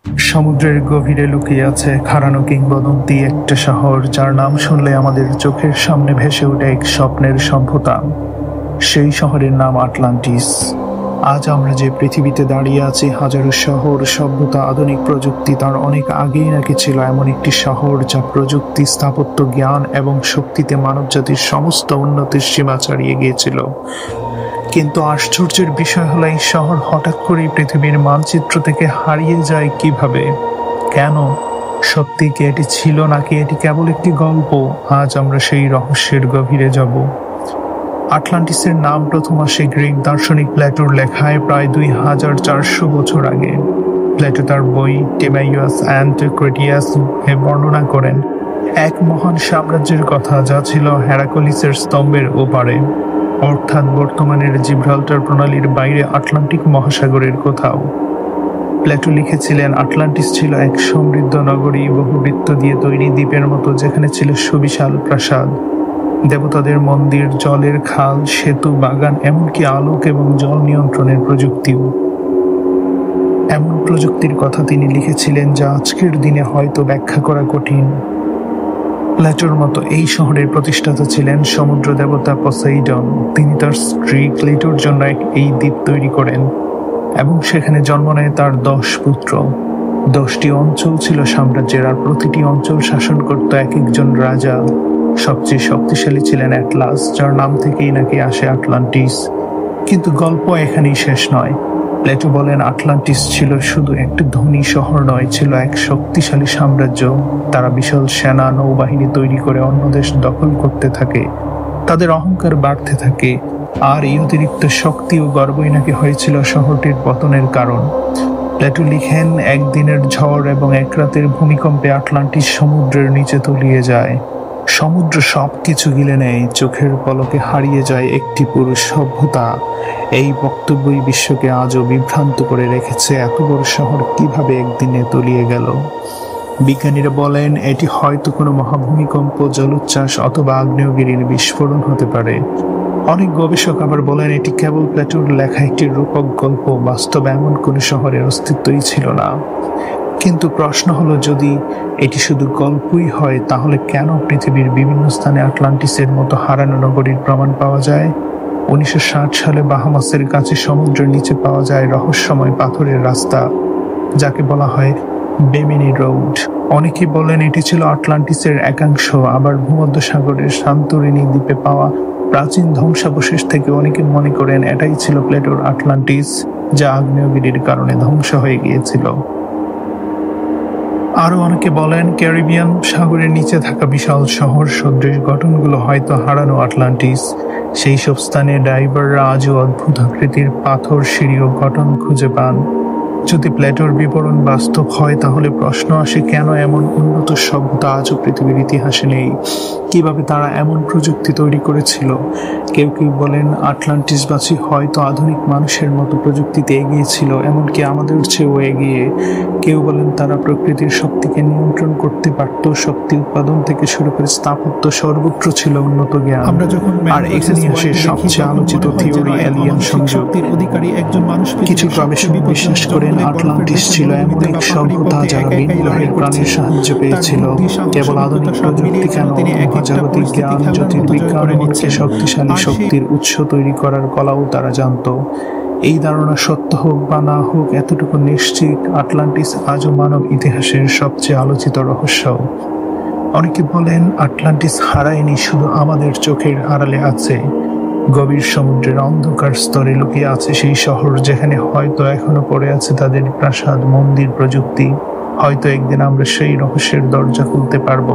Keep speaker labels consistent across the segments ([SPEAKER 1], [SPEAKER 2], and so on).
[SPEAKER 1] সমুদ্রের গভীরে লুকিয়ে আছে হারানো কিংবদন্তি একটা শহর, যার নাম শুনলে আমাদের চোখের সামনে ভেসে ওঠে এক স্বপ্নের সভ্যতা। সেই শহরের নাম আটলান্টিস। আজ আমরা যে পৃথিবীতে দাঁড়িয়ে আছি, হাজারো শহর, সভ্যতা, আধুনিক প্রযুক্তি, তার অনেক আগেই নাকি ছিল এমন একটি শহর যা প্রযুক্তি, স্থাপত্য, জ্ঞান এবং শক্তিতে মানবজাতির সমস্ত উন্নতির সীমা ছাড়িয়ে গিয়েছিল। কিন্তু আশ্চর্যের বিষয় হলো, এই শহর হঠাৎ করেই পৃথিবীর মানচিত্র থেকে হারিয়ে যায় কিভাবে? কেন? সত্যি কি এটি ছিল, নাকি এটি কেবল একটি গল্প? আজ আমরা সেই রহস্যের গভীরে যাব। আটলান্টিসের নাম প্রথম আসে গ্রিক দার্শনিক প্লেটোর লেখায় প্রায় 2400 বছর আগে। প্লেটো তার বই টিমাইয়াস অ্যান্ড ক্রেটিয়াস এ বর্ণনা করেন এক মহান সাম্রাজ্যের কথা, যা ছিল হেরাকলিসের স্তম্ভের ওপারে, অর্থাৎ বর্তমানের জিব্রাল্টার প্রণালীর বাইরে আটলান্টিক মহাসাগরের কোথাও। প্লেটো লিখেছিলেন, আটলান্টিস ছিল এক সমৃদ্ধ নগরী, বহুবৃত্ত দিয়ে তৈরি দ্বীপের মতো, যেখানে ছিল সুবিশাল প্রাসাদ, দেবতাদের মন্দির, জলের খাল, সেতু, বাগান, এমনকি আলোক এবং জল নিয়ন্ত্রণের প্রযুক্তিও। এমন প্রযুক্তির কথা তিনি লিখেছিলেন যা আজকের দিনে হয়তো ব্যাখ্যা করা কঠিন। প্লেটোর মতো এই শহরের প্রতিষ্ঠাতা ছিলেন সমুদ্র দেবতা পসাইডন। তিনি তার স্ত্রী ক্লিটোর জন্য এই দ্বীপ তৈরি করেন এবং সেখানে জন্ম নেয় তার 10 পুত্র। 10টি অঞ্চল ছিল সাম্রাজ্যের, আর প্রতিটি অঞ্চল শাসন করত এক একজন রাজা। সবচেয়ে শক্তিশালী ছিলেন অ্যাটলাস, যার নাম থেকেই নাকি আসে আটলান্টিস। কিন্তু গল্প এখানেই শেষ নয়। প্লেটো বলেন, আটলান্টিস ছিল শুধু একটি ধনী শহর নয়, ছিল এক শক্তিশালী সাম্রাজ্য। তারা বিশাল সেনা, নৌবাহিনী তৈরি করে অন্য দেশ দখল করতে থাকে। তাদের অহংকার বাড়তে থাকে, আর এই অতিরিক্ত শক্তি ও গর্বই নাকি হয়েছিল শহরটির পতনের কারণ। প্লেটো লিখেন, একদিনের ঝড় এবং এক রাতের ভূমিকম্পে আটলান্টিস সমুদ্রের নিচে তলিয়ে যায়। সমুদ্র সবকিছু গিলে নেয়, চোখের পলকে হারিয়ে যায় একটি পুরো সভ্যতা। এই বক্তব্যই বিশ্বকে আজও বিভ্রান্ত করে রেখেছে। এত বড় শহর কিভাবে একদিনে তলিয়ে গেল? বিজ্ঞানীরা বলেন, এটি হয়তো কোনো মহাভূমিকম্প, জলোচ্ছ্বাস অথবা আগ্নেয়গিরির বিস্ফোরণ হতে পারে। অনেক গবেষক আবার বলেন, এটি কেবল প্লেটোর লেখা একটি রূপক গল্প, বাস্তবে এমন কোনো শহরের অস্তিত্বই ছিল না। কিন্তু প্রশ্ন হলো, যদি এটি শুধু গল্পই হয়, তাহলে কেন পৃথিবীর বিভিন্ন স্থানে আটলান্টিসের মতো হারানো নগরীর প্রমাণ পাওয়া যায়? 1960 সালে বাহামাসের কাছে সমুদ্রের নিচে পাওয়া যায় রহস্যময় পাথরের রাস্তা, যাকে বলা হয় বেমিনি রোড। অনেকেই বলেন এটি ছিল আটলান্টিসের একাংশ। আবার ভূমধ্যসাগরের সান্তোরিনি দ্বীপে পাওয়া প্রাচীন ধ্বংসাবশেষ থেকে অনেকে মনে করেন এটাই ছিল প্লেটোর আটলান্টিস, যা আগ্নেয়গিরির কারণে ধ্বংস হয়ে গিয়েছিল। আরো অনেকে বলেন, ক্যারিবিয়ান সাগরের নিচে থাকা বিশাল শহর সদৃশ গঠনগুলো হয়তো হারানো আটলান্টিস। সেই সব স্থানে ডাইভাররা আজও অদ্ভুত আকৃতির পাথর, সিঁড়ি ও গঠন খুঁজে পান। যদি প্লেটোর বিবরণ বাস্তব হয়, তাহলে প্রশ্ন আসে, কেন এমন উন্নত সভ্যতা আজও পৃথিবীর ইতিহাসে নেই? কিভাবে তারা এমন প্রযুক্তি তৈরি করেছিল? কেউ কেউ বলেন, আটলান্টিসবাসী হয়তো আধুনিক মানুষের মতো প্রযুক্তিতে এগিয়ে ছিল, এমনকি আমাদের চেয়েও এগিয়ে। কেউ বলেন তারা প্রকৃতির শক্তিকে নিয়ন্ত্রণ করতে পারত, শক্তি উৎপাদন থেকে শুরু করে স্থাপত্য, সর্বত্র ছিল উন্নত জ্ঞান।
[SPEAKER 2] আমরা যখন
[SPEAKER 1] আর এখানে আসে সবচেয়ে আলোচিত থিওরি, এলিয়েন সংযোগ।
[SPEAKER 2] অধিকারী একজন মানুষ।
[SPEAKER 1] কিছু গবেষক বিশ্বাস করেন আটলান্টিস ছিল এমন এক সভ্যতা যারা ভিন গ্রহের প্রাণীর সাহায্য পেয়েছিল। কেবল আধুনিক প্রযুক্তি কেন, মহাজাগতিক জ্ঞান, জ্যোতির্বিজ্ঞান, এমনকি শক্তিশালী শক্তির উৎস তৈরি করার কলাও তারা জানত। এই ধারণা সত্য হোক বা না হোক, এতটুকু নিশ্চিত, আটলান্টিস আজও মানব ইতিহাসের সবচেয়ে আলোচিত রহস্য। অনেকে বলেন আটলান্টিস হারায়নি, শুধু আমাদের চোখের আড়ালে আছে। গভীর সমুদ্রের অন্ধকার স্তরে লুকিয়ে আছে সেই শহর, যেখানে হয়তো এখনো পড়ে আছে তাদের প্রাসাদ, মন্দির, প্রযুক্তি। হয়তো একদিন আমরা সেই রহস্যের দরজা খুলতে পারব।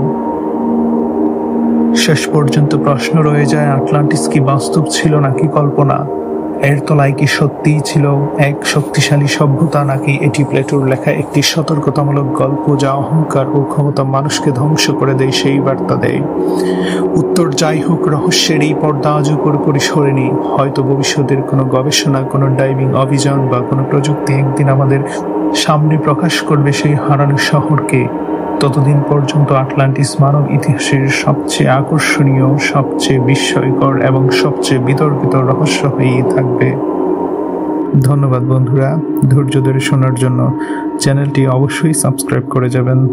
[SPEAKER 1] শেষ পর্যন্ত প্রশ্ন রয়ে যায়, আটলান্টিস কি বাস্তব ছিল নাকি কল্পনা? এর তলায় কি সত্যিই ছিল এক শক্তিশালী সভ্যতা, নাকি এটি প্লেটোর লেখা একটি সতর্কতামূলক গল্প, যা অহংকার ও ক্ষমতা মানুষকে ধ্বংস করে দেয়, সেই বার্তা দেয়? উত্তর যাই হোক, রহস্যের এই পর্দা আজও পুরোপুরি সরেনি। হয়তো ভবিষ্যতের কোনো গবেষণা, কোনো ডাইভিং অভিযান বা কোনো প্রযুক্তি একদিন আমাদের সামনে প্রকাশ করবে সেই হারানো শহরকে। ততদিন পর্যন্ত আটলান্টিস মানব ইতিহাসের সবচেয়ে আকর্ষণীয়, সবচেয়ে বিস্ময়কর এবং সবচেয়ে বিতর্কিত রহস্য হয়েই থাকবে। ধন্যবাদ বন্ধুরা, ধৈর্য ধরে শোনার জন্য। চ্যানেলটি অবশ্যই সাবস্ক্রাইব করে যাবেন।